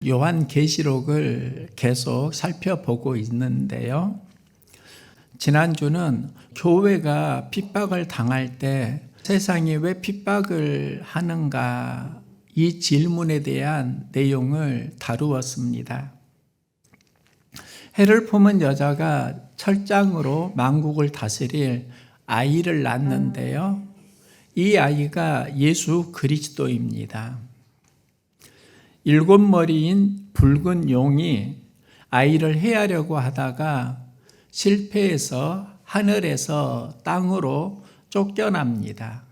요한계시록을 계속 살펴보고 있는데요. 지난주는 교회가 핍박을 당할 때 세상이 왜 핍박을 하는가 이 질문에 대한 내용을 다루었습니다. 해를 품은 여자가 철장으로 만국을 다스릴 아이를 낳는데요. 이 아이가 예수 그리스도입니다. 7머리인 붉은 용이 아이를 해하려고 하다가 실패해서 하늘에서 땅으로 쫓겨납니다.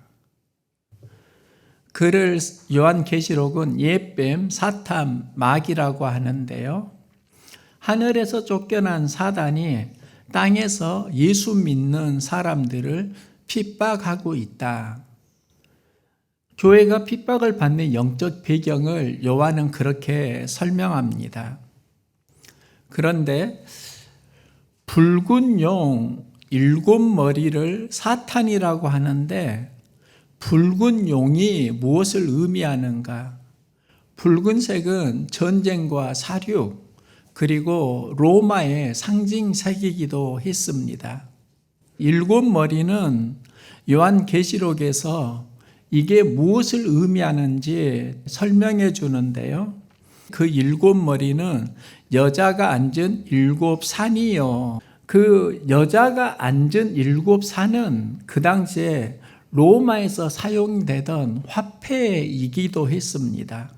그를 요한계시록은 옛뱀, 사탄, 마귀라고 하는데요. 하늘에서 쫓겨난 사단이 땅에서 예수 믿는 사람들을 핍박하고 있다. 교회가 핍박을 받는 영적 배경을 요한은 그렇게 설명합니다. 그런데 붉은 용 7머리를 사탄이라고 하는데 붉은 용이 무엇을 의미하는가? 붉은색은 전쟁과 사륙 그리고 로마의 상징색이기도 했습니다. 7머리는 요한계시록에서 이게 무엇을 의미하는지 설명해 주는데요. 그 7머리는 여자가 앉은 7산이요. 그 여자가 앉은 7산은 그 당시에 로마에서 사용되던 화폐이기도 했습니다.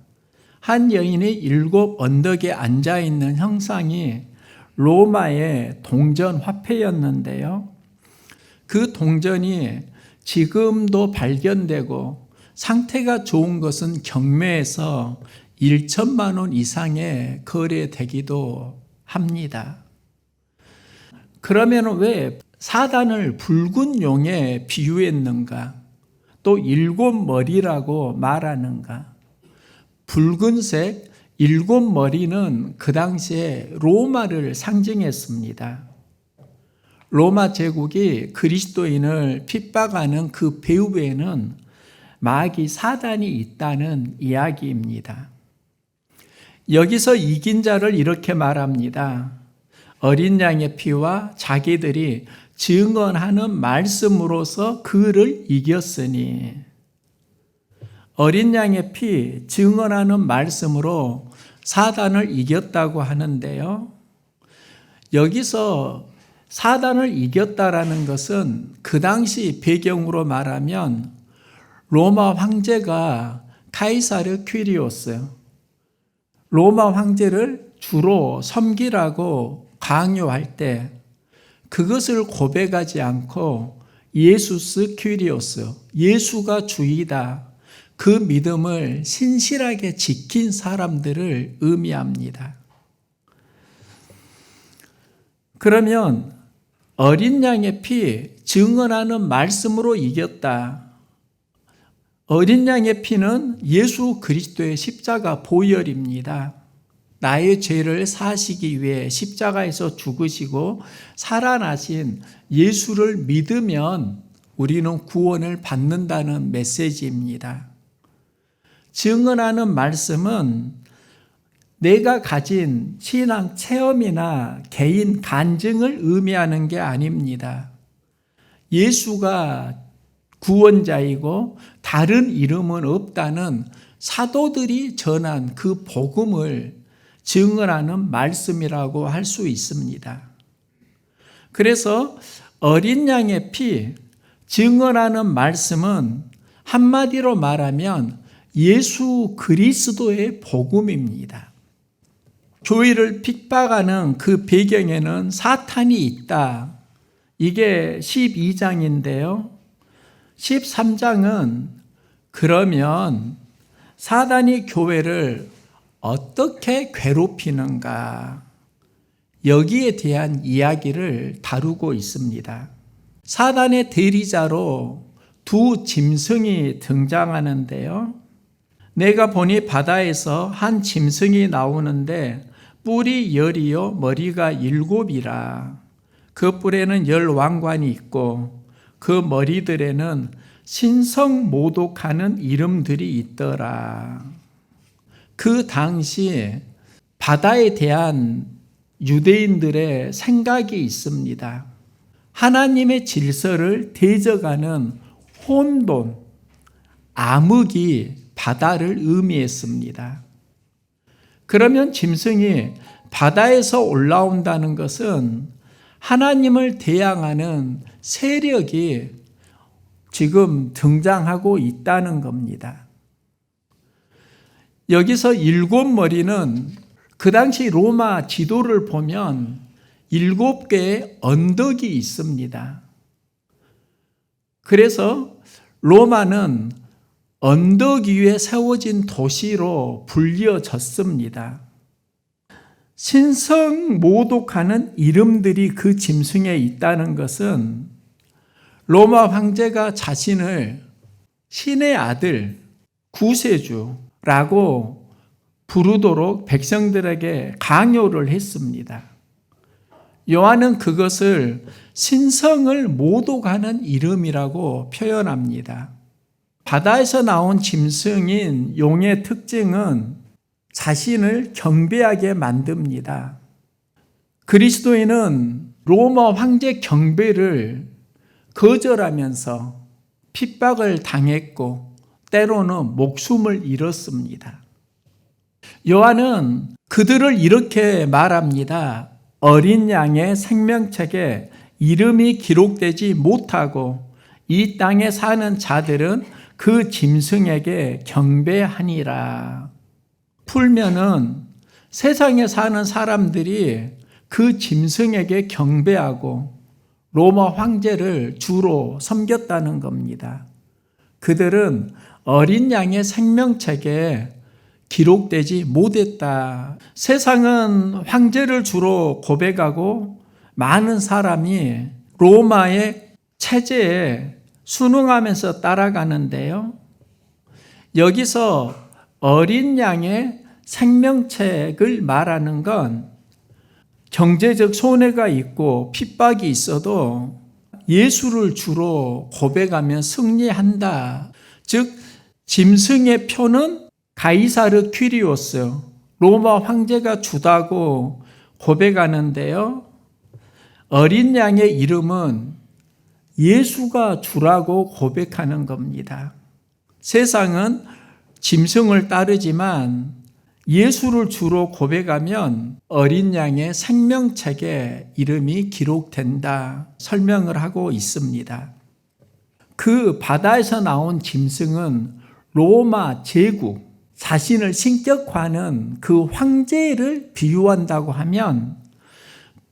한 여인이 7 언덕에 앉아있는 형상이 로마의 동전 화폐였는데요. 그 동전이 지금도 발견되고 상태가 좋은 것은 경매에서 1천만 원 이상에 거래되기도 합니다. 그러면 왜 사단을 붉은 용에 비유했는가? 또 7머리라고 말하는가? 붉은색 7머리는 그 당시에 로마를 상징했습니다. 로마 제국이 그리스도인을 핍박하는 그 배후에는 마귀 사단이 있다는 이야기입니다. 여기서 이긴 자를 이렇게 말합니다. 어린 양의 피와 자기들이 증언하는 말씀으로서 그를 이겼으니. 어린 양의 피, 증언하는 말씀으로 사단을 이겼다고 하는데요. 여기서 사단을 이겼다라는 것은 그 당시 배경으로 말하면 로마 황제가 카이사르 퀴리오스, 로마 황제를 주로 섬기라고 강요할 때 그것을 고백하지 않고 예수스 퀴리오스, 예수가 주이다. 그 믿음을 신실하게 지킨 사람들을 의미합니다. 그러면 어린 양의 피, 증언하는 말씀으로 이겼다. 어린 양의 피는 예수 그리스도의 십자가 보혈입니다. 나의 죄를 사시기 위해 십자가에서 죽으시고 살아나신 예수를 믿으면 우리는 구원을 받는다는 메시지입니다. 증언하는 말씀은 내가 가진 신앙 체험이나 개인 간증을 의미하는 게 아닙니다. 예수가 구원자이고 다른 이름은 없다는 사도들이 전한 그 복음을 증언하는 말씀이라고 할 수 있습니다. 그래서 어린 양의 피, 증언하는 말씀은 한마디로 말하면 예수 그리스도의 복음입니다. 교회를 핍박하는 그 배경에는 사탄이 있다. 이게 12장인데요. 13장은 그러면 사단이 교회를 어떻게 괴롭히는가? 여기에 대한 이야기를 다루고 있습니다. 사단의 대리자로 2 짐승이 등장하는데요. 내가 보니 바다에서 한 짐승이 나오는데 뿔이 10이요 머리가 7이라. 그 뿔에는 10왕관이 있고 그 머리들에는 신성모독하는 이름들이 있더라. 그 당시 바다에 대한 유대인들의 생각이 있습니다. 하나님의 질서를 대적하는 혼돈, 암흑이 바다를 의미했습니다. 그러면 짐승이 바다에서 올라온다는 것은 하나님을 대항하는 세력이 지금 등장하고 있다는 겁니다. 여기서 일곱 머리는 그 당시 로마 지도를 보면 7개의 언덕이 있습니다. 그래서 로마는 언덕 위에 세워진 도시로 불려졌습니다. 신성모독하는 이름들이 그 짐승에 있다는 것은 로마 황제가 자신을 신의 아들, 구세주라고 부르도록 백성들에게 강요를 했습니다. 요한은 그것을 신성을 모독하는 이름이라고 표현합니다. 바다에서 나온 짐승인 용의 특징은 자신을 경배하게 만듭니다. 그리스도인은 로마 황제 경배를 거절하면서 핍박을 당했고 때로는 목숨을 잃었습니다. 요한은 그들을 이렇게 말합니다. 어린 양의 생명책에 이름이 기록되지 못하고 이 땅에 사는 자들은 그 짐승에게 경배하니라. 풀면은 세상에 사는 사람들이 그 짐승에게 경배하고 로마 황제를 주로 섬겼다는 겁니다. 그들은 어린 양의 생명책에 기록되지 못했다. 세상은 황제를 주로 고백하고 많은 사람이 로마의 체제에 순응하면서 따라가는데요. 여기서 어린 양의 생명책을 말하는 건 경제적 손해가 있고 핍박이 있어도 예수를 주로 고백하면 승리한다. 즉 짐승의 표는 가이사르 퀴리오스, 로마 황제가 주다고 고백하는데요. 어린 양의 이름은 예수가 주라고 고백하는 겁니다. 세상은 짐승을 따르지만 예수를 주로 고백하면 어린 양의 생명책에 이름이 기록된다 설명을 하고 있습니다. 그 바다에서 나온 짐승은 로마 제국, 자신을 신격화하는 그 황제를 비유한다고 하면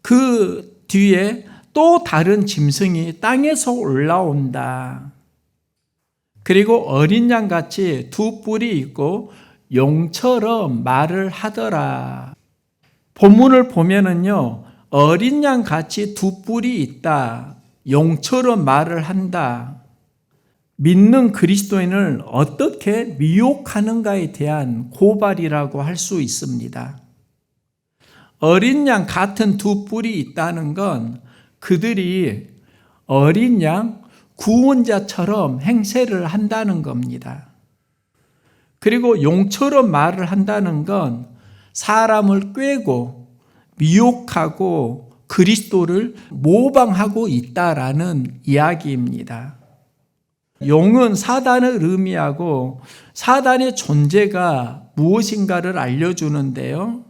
그 뒤에 또 다른 짐승이 땅에서 올라온다. 그리고 어린 양같이 두 뿔이 있고 용처럼 말을 하더라. 본문을 보면은요, 어린 양같이 두 뿔이 있다. 용처럼 말을 한다. 믿는 그리스도인을 어떻게 미혹하는가에 대한 고발이라고 할 수 있습니다. 어린 양 같은 두 뿔이 있다는 건 그들이 어린 양 구원자처럼 행세를 한다는 겁니다. 그리고 용처럼 말을 한다는 건 사람을 꾀고 미혹하고 그리스도를 모방하고 있다라는 이야기입니다. 용은 사단을 의미하고 사단의 존재가 무엇인가를 알려주는데요.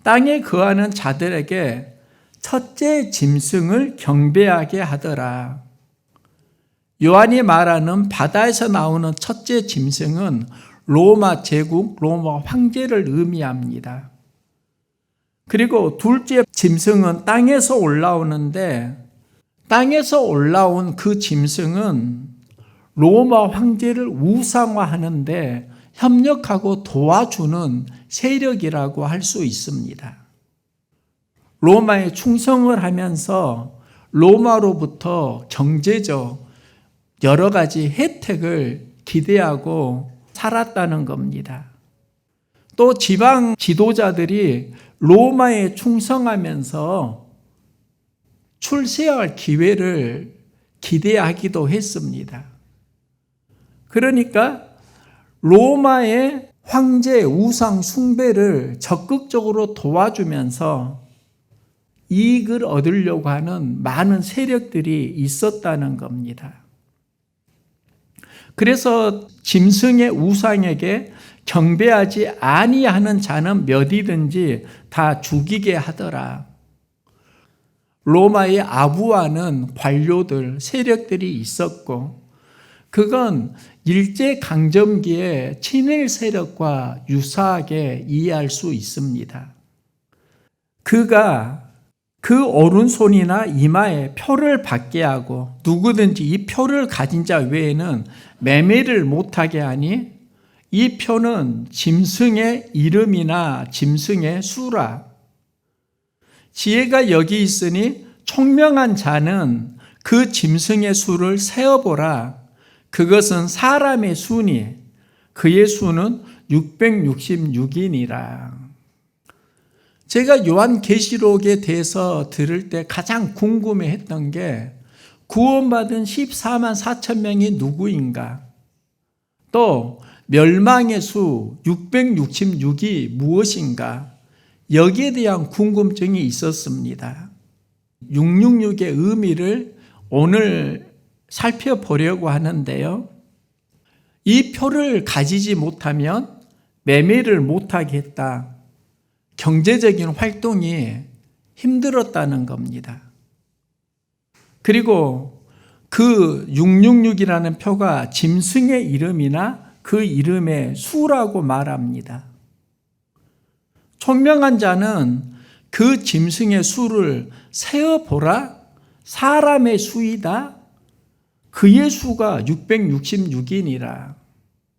땅에 거하는 자들에게 첫째 짐승을 경배하게 하더라. 요한이 말하는 바다에서 나오는 첫째 짐승은 로마 제국, 로마 황제를 의미합니다. 그리고 둘째 짐승은 땅에서 올라오는데 땅에서 올라온 그 짐승은 로마 황제를 우상화하는데 협력하고 도와주는 세력이라고 할 수 있습니다. 로마에 충성을 하면서 로마로부터 경제적 여러 가지 혜택을 기대하고 살았다는 겁니다. 또 지방 지도자들이 로마에 충성하면서 출세할 기회를 기대하기도 했습니다. 그러니까 로마의 황제 우상 숭배를 적극적으로 도와주면서 이익을 얻으려고 하는 많은 세력들이 있었다는 겁니다. 그래서 짐승의 우상에게 경배하지 아니하는 자는 몇이든지 다 죽이게 하더라. 로마의 아부하는 관료들, 세력들이 있었고, 그건 일제강점기의 친일 세력과 유사하게 이해할 수 있습니다. 그가 그 오른손이나 이마에 표를 받게 하고 누구든지 이 표를 가진 자 외에는 매매를 못하게 하니 이 표는 짐승의 이름이나 짐승의 수라. 지혜가 여기 있으니 총명한 자는 그 짐승의 수를 세어보라. 그것은 사람의 수니 그의 수는 666이니라. 제가 요한계시록에 대해서 들을 때 가장 궁금해했던 게 구원받은 14만 4천 명이 누구인가? 또 멸망의 수 666이 무엇인가? 여기에 대한 궁금증이 있었습니다. 666의 의미를 오늘 살펴보려고 하는데요. 이 표를 가지지 못하면 매매를 못하겠다. 경제적인 활동이 힘들었다는 겁니다. 그리고 그 666이라는 표가 짐승의 이름이나 그 이름의 수라고 말합니다. 총명한 자는 그 짐승의 수를 세어보라. 사람의 수이다. 그의 수가 666이니라.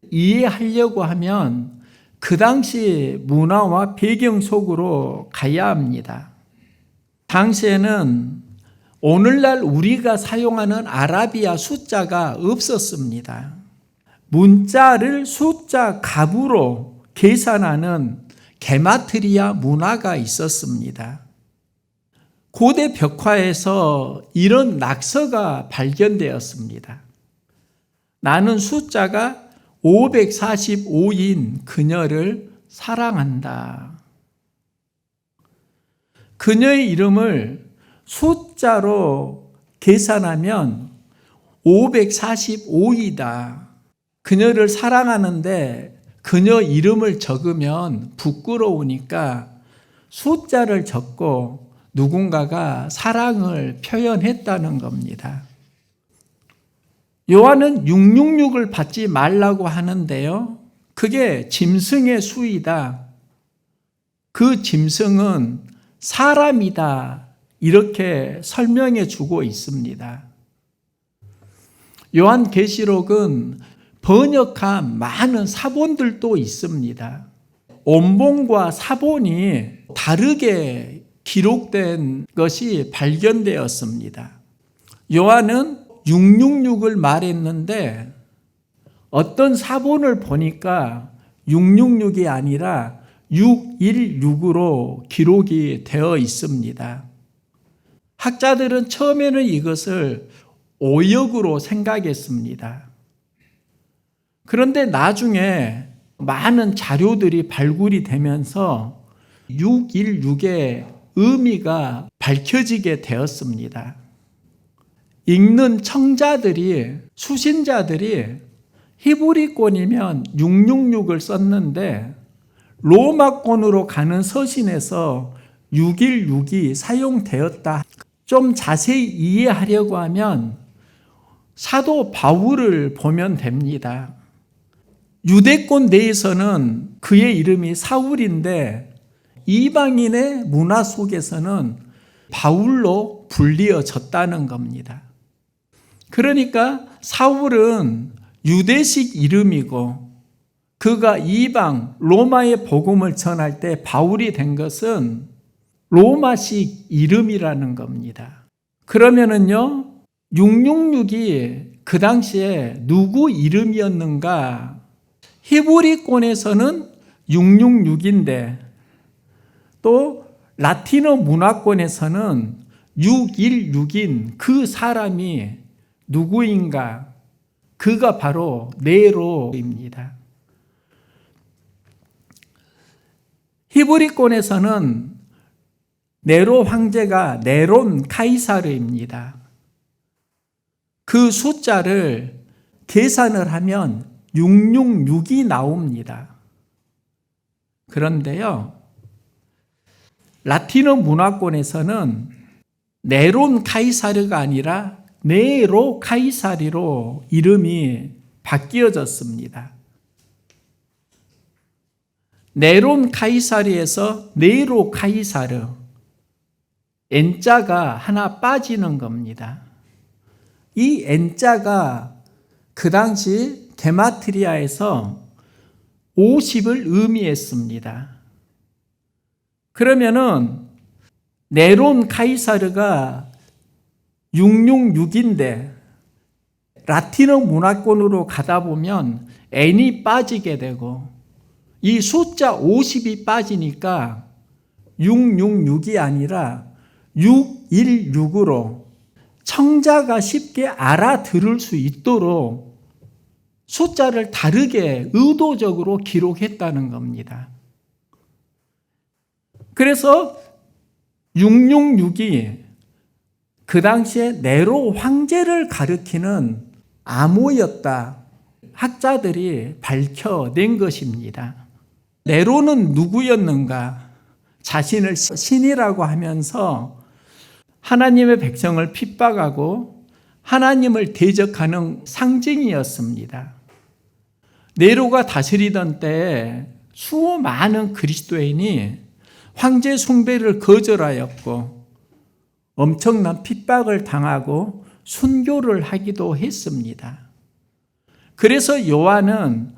이해하려고 하면 그 당시 문화와 배경 속으로 가야 합니다. 당시에는 오늘날 우리가 사용하는 아라비아 숫자가 없었습니다. 문자를 숫자 값으로 계산하는 게마트리아 문화가 있었습니다. 고대 벽화에서 이런 낙서가 발견되었습니다. 나는 숫자가 545인 그녀를 사랑한다. 그녀의 이름을 숫자로 계산하면 545이다. 그녀를 사랑하는데 그녀 이름을 적으면 부끄러우니까 숫자를 적고 누군가가 사랑을 표현했다는 겁니다. 요한은 666을 받지 말라고 하는데요. 그게 짐승의 수이다. 그 짐승은 사람이다. 이렇게 설명해 주고 있습니다. 요한계시록은 번역한 많은 사본들도 있습니다. 원본과 사본이 다르게 기록된 것이 발견되었습니다. 요한은 666을 말했는데 어떤 사본을 보니까 666이 아니라 616으로 기록이 되어 있습니다. 학자들은 처음에는 이것을 오역으로 생각했습니다. 그런데 나중에 많은 자료들이 발굴이 되면서 616의 의미가 밝혀지게 되었습니다. 읽는 청자들이, 수신자들이 히브리권이면 666을 썼는데 로마권으로 가는 서신에서 616이 사용되었다. 좀 자세히 이해하려고 하면 사도 바울을 보면 됩니다. 유대권 내에서는 그의 이름이 사울인데 이방인의 문화 속에서는 바울로 불리어졌다는 겁니다. 그러니까 사울은 유대식 이름이고 그가 이방 로마의 복음을 전할 때 바울이 된 것은 로마식 이름이라는 겁니다. 그러면은요, 666이 그 당시에 누구 이름이었는가? 히브리권에서는 666인데 또 라틴어 문화권에서는 616인 그 사람이 누구인가? 그가 바로 네로입니다. 히브리권에서는 네로 황제가 네론 카이사르입니다. 그 숫자를 계산을 하면 666이 나옵니다. 그런데요, 라틴어 문화권에서는 네론 카이사르가 아니라 네로 카이사리로 이름이 바뀌어졌습니다. 네론 카이사리에서 네로 카이사르, N자가 하나 빠지는 겁니다. 이 N자가 그 당시 게마트리아에서 50을 의미했습니다. 그러면은 네론 카이사르가 666인데 라틴어 문화권으로 가다 보면 N이 빠지게 되고 이 숫자 50이 빠지니까 666이 아니라 616으로 청자가 쉽게 알아들을 수 있도록 숫자를 다르게 의도적으로 기록했다는 겁니다. 그래서 666이 그 당시에 네로 황제를 가리키는 암호였다. 학자들이 밝혀낸 것입니다. 네로는 누구였는가? 자신을 신이라고 하면서 하나님의 백성을 핍박하고 하나님을 대적하는 상징이었습니다. 네로가 다스리던 때에 수많은 그리스도인이 황제 숭배를 거절하였고 엄청난 핍박을 당하고 순교를 하기도 했습니다. 그래서 요한은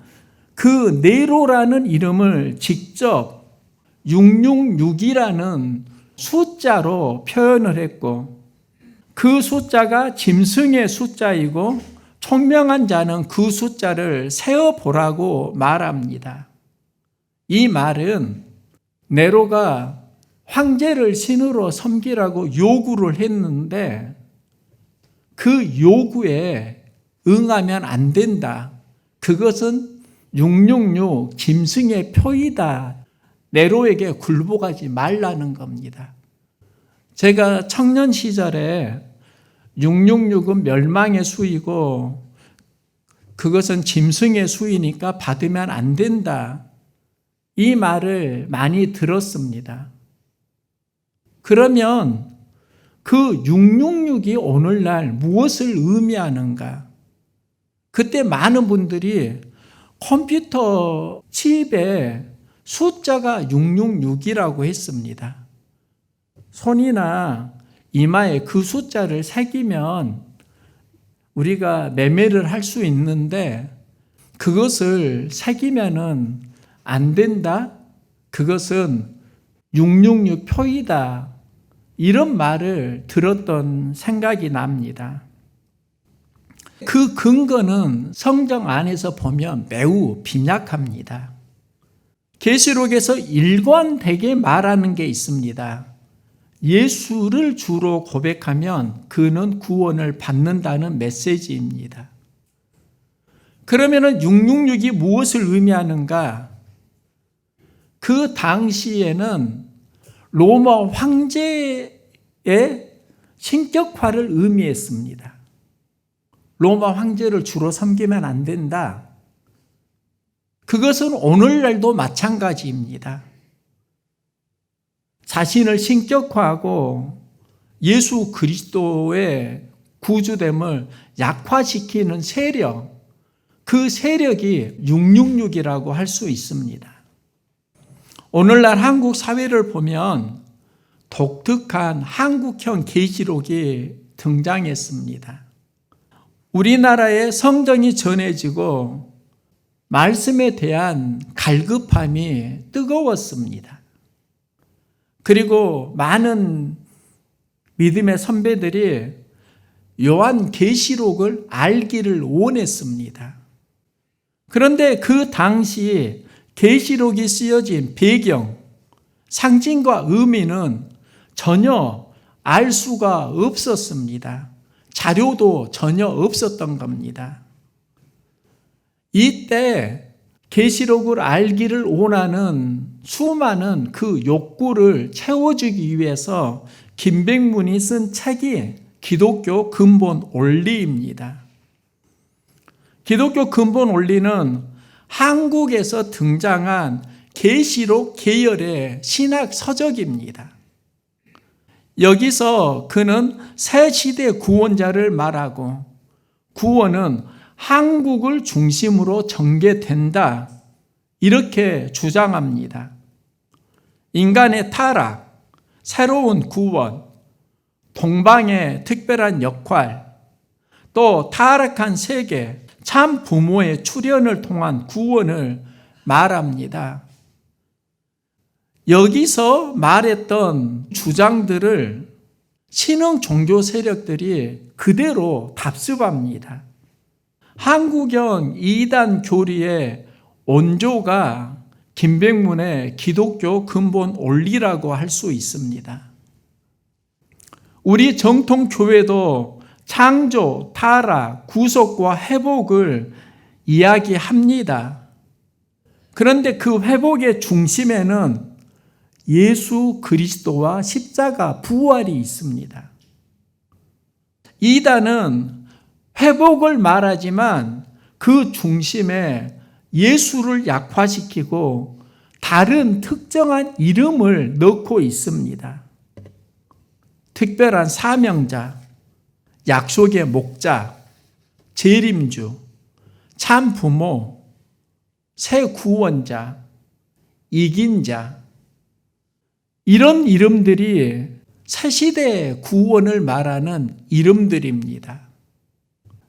그 네로라는 이름을 직접 666이라는 숫자로 표현을 했고 그 숫자가 짐승의 숫자이고 총명한 자는 그 숫자를 세어보라고 말합니다. 이 말은 네로가 황제를 신으로 섬기라고 요구를 했는데 그 요구에 응하면 안 된다. 그것은 666 짐승의 표이다. 네로에게 굴복하지 말라는 겁니다. 제가 청년 시절에 666은 멸망의 수이고 그것은 짐승의 수이니까 받으면 안 된다. 이 말을 많이 들었습니다. 그러면 그 666이 오늘날 무엇을 의미하는가? 그때 많은 분들이 컴퓨터 칩에 숫자가 666이라고 했습니다. 손이나 이마에 그 숫자를 새기면 우리가 매매를 할 수 있는데 그것을 새기면은 안 된다? 그것은 666 표이다. 이런 말을 들었던 생각이 납니다. 그 근거는 성경 안에서 보면 매우 빈약합니다. 계시록에서 일관되게 말하는 게 있습니다. 예수를 주로 고백하면 그는 구원을 받는다는 메시지입니다. 그러면 666이 무엇을 의미하는가? 그 당시에는 로마 황제의 신격화를 의미했습니다. 로마 황제를 주로 섬기면 안 된다. 그것은 오늘날도 마찬가지입니다. 자신을 신격화하고 예수 그리스도의 구주됨을 약화시키는 세력, 그 세력이 666이라고 할 수 있습니다. 오늘날 한국 사회를 보면 독특한 한국형 계시록이 등장했습니다. 우리나라의 성경이 전해지고 말씀에 대한 갈급함이 뜨거웠습니다. 그리고 많은 믿음의 선배들이 요한 계시록을 알기를 원했습니다. 그런데 그 당시 계시록이 쓰여진 배경, 상징과 의미는 전혀 알 수가 없었습니다. 자료도 전혀 없었던 겁니다. 이때 계시록을 알기를 원하는 수많은 그 욕구를 채워주기 위해서 김백문이 쓴 책이 기독교 근본 원리입니다. 기독교 근본 원리는 한국에서 등장한 계시록 계열의 신학 서적입니다. 여기서 그는 새 시대 구원자를 말하고 구원은 한국을 중심으로 전개된다, 이렇게 주장합니다. 인간의 타락, 새로운 구원, 동방의 특별한 역할, 또 타락한 세계, 참 부모의 출현을 통한 구원을 말합니다. 여기서 말했던 주장들을 신흥 종교 세력들이 그대로 답습합니다. 한국형 이단 교리의 원조가 김백문의 기독교 근본 원리라고 할 수 있습니다. 우리 정통 교회도 창조, 타락, 구속과 회복을 이야기합니다. 그런데 그 회복의 중심에는 예수 그리스도와 십자가 부활이 있습니다. 이단은 회복을 말하지만 그 중심에 예수를 약화시키고 다른 특정한 이름을 넣고 있습니다. 특별한 사명자, 약속의 목자, 재림주, 참 부모, 새 구원자, 이긴 자, 이런 이름들이 새 시대의 구원을 말하는 이름들입니다.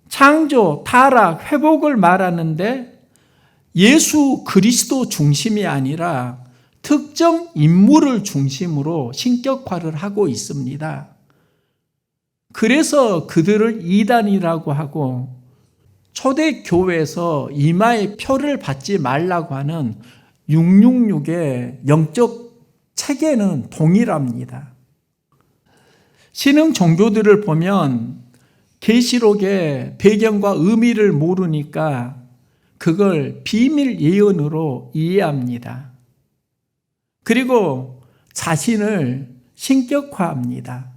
창조, 타락, 회복을 말하는데 예수 그리스도 중심이 아니라 특정 인물을 중심으로 신격화를 하고 있습니다. 그래서 그들을 이단이라고 하고 초대교회에서 이마에 표를 받지 말라고 하는 666의 영적 체계는 동일합니다. 신흥 종교들을 보면 계시록의 배경과 의미를 모르니까 그걸 비밀 예언으로 이해합니다. 그리고 자신을 신격화합니다.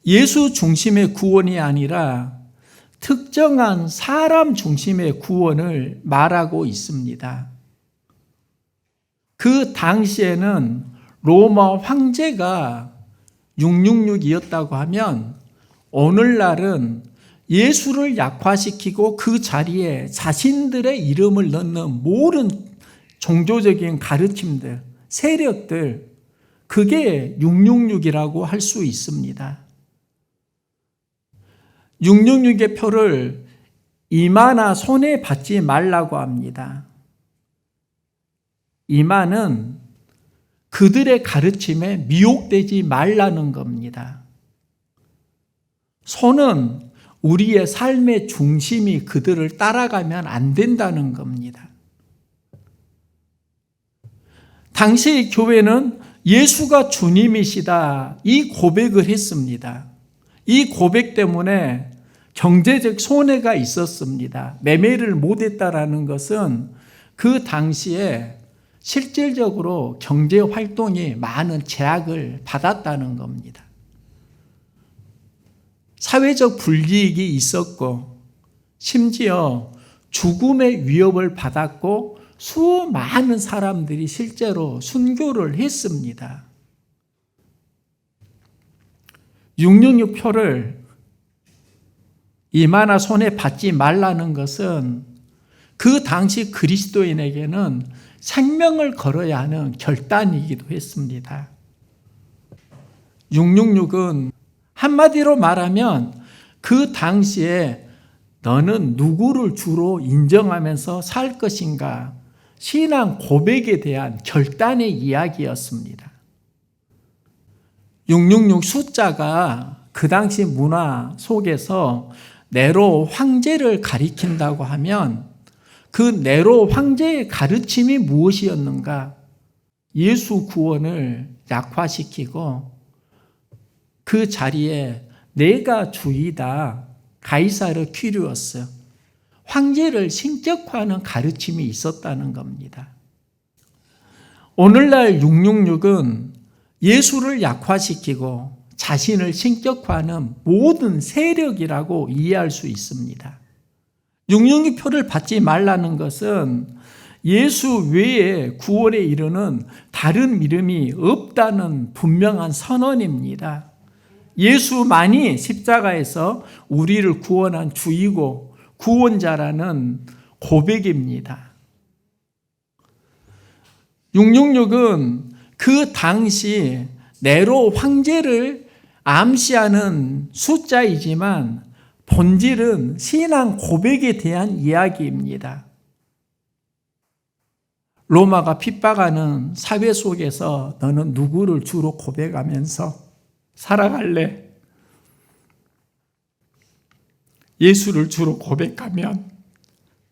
예수 중심의 구원이 아니라 특정한 사람 중심의 구원을 말하고 있습니다. 그 당시에는 로마 황제가 666이었다고 하면 오늘날은 예수를 약화시키고 그 자리에 자신들의 이름을 넣는 모든 종교적인 가르침들, 세력들, 그게 666이라고 할 수 있습니다. 666의 표를 이마나 손에 받지 말라고 합니다. 이마는 그들의 가르침에 미혹되지 말라는 겁니다. 손은 우리의 삶의 중심이 그들을 따라가면 안 된다는 겁니다. 당시 교회는 예수가 주님이시다, 이 고백을 했습니다. 이 고백 때문에 경제적 손해가 있었습니다. 매매를 못했다라는 것은 그 당시에 실질적으로 경제 활동이 많은 제약을 받았다는 겁니다. 사회적 불이익이 있었고 심지어 죽음의 위협을 받았고 수많은 사람들이 실제로 순교를 했습니다. 666표를 이마나 손에 받지 말라는 것은 그 당시 그리스도인에게는 생명을 걸어야 하는 결단이기도 했습니다. 666은 한마디로 말하면 그 당시에 너는 누구를 주로 인정하면서 살 것인가, 신앙 고백에 대한 결단의 이야기였습니다. 666 숫자가 그 당시 문화 속에서 네로 황제를 가리킨다고 하면 그 네로 황제의 가르침이 무엇이었는가? 예수 구원을 약화시키고 그 자리에 내가 주이다, 가이사르 퀴리오스, 황제를 신격화하는 가르침이 있었다는 겁니다. 오늘날 666은 예수를 약화시키고 자신을 신격화하는 모든 세력이라고 이해할 수 있습니다. 666표를 받지 말라는 것은 예수 외에 구원에 이르는 다른 이름이 없다는 분명한 선언입니다. 예수만이 십자가에서 우리를 구원한 주이고 구원자라는 고백입니다. 666은 그 당시 네로 황제를 암시하는 숫자이지만 본질은 신앙 고백에 대한 이야기입니다. 로마가 핍박하는 사회 속에서 너는 누구를 주로 고백하면서 살아갈래? 예수를 주로 고백하면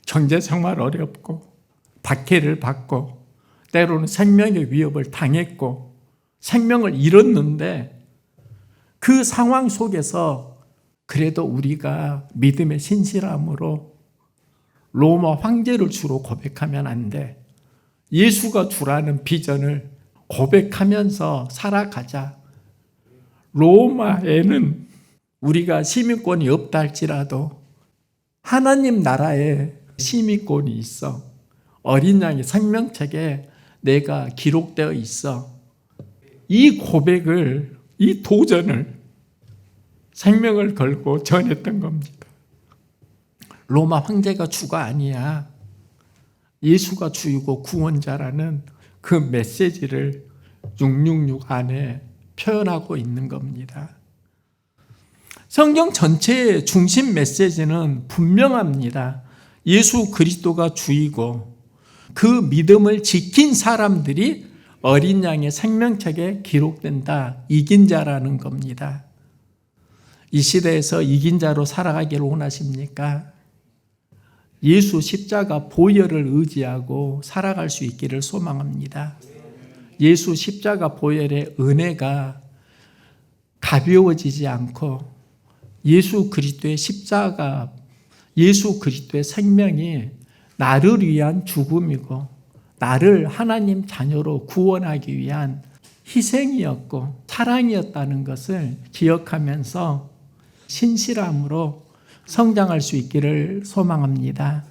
경제 정말 어렵고 박해를 받고 때로는 생명의 위협을 당했고 생명을 잃었는데 그 상황 속에서 그래도 우리가 믿음의 신실함으로 로마 황제를 주로 고백하면 안 돼. 예수가 주라는 비전을 고백하면서 살아가자. 로마에는 우리가 시민권이 없다 할지라도 하나님 나라에 시민권이 있어. 어린 양의 생명책에 내가 기록되어 있어. 이 고백을, 이 도전을 생명을 걸고 전했던 겁니다. 로마 황제가 주가 아니야. 예수가 주이고 구원자라는 그 메시지를 666 안에 표현하고 있는 겁니다. 성경 전체의 중심 메시지는 분명합니다. 예수 그리스도가 주이고 그 믿음을 지킨 사람들이 어린 양의 생명책에 기록된다. 이긴 자라는 겁니다. 이 시대에서 이긴 자로 살아가기를 원하십니까? 예수 십자가 보혈을 의지하고 살아갈 수 있기를 소망합니다. 예수 십자가 보혈의 은혜가 가벼워지지 않고 예수 그리스도의 십자가, 예수 그리스도의 생명이 나를 위한 죽음이고 나를 하나님 자녀로 구원하기 위한 희생이었고 사랑이었다는 것을 기억하면서 신실함으로 성장할 수 있기를 소망합니다.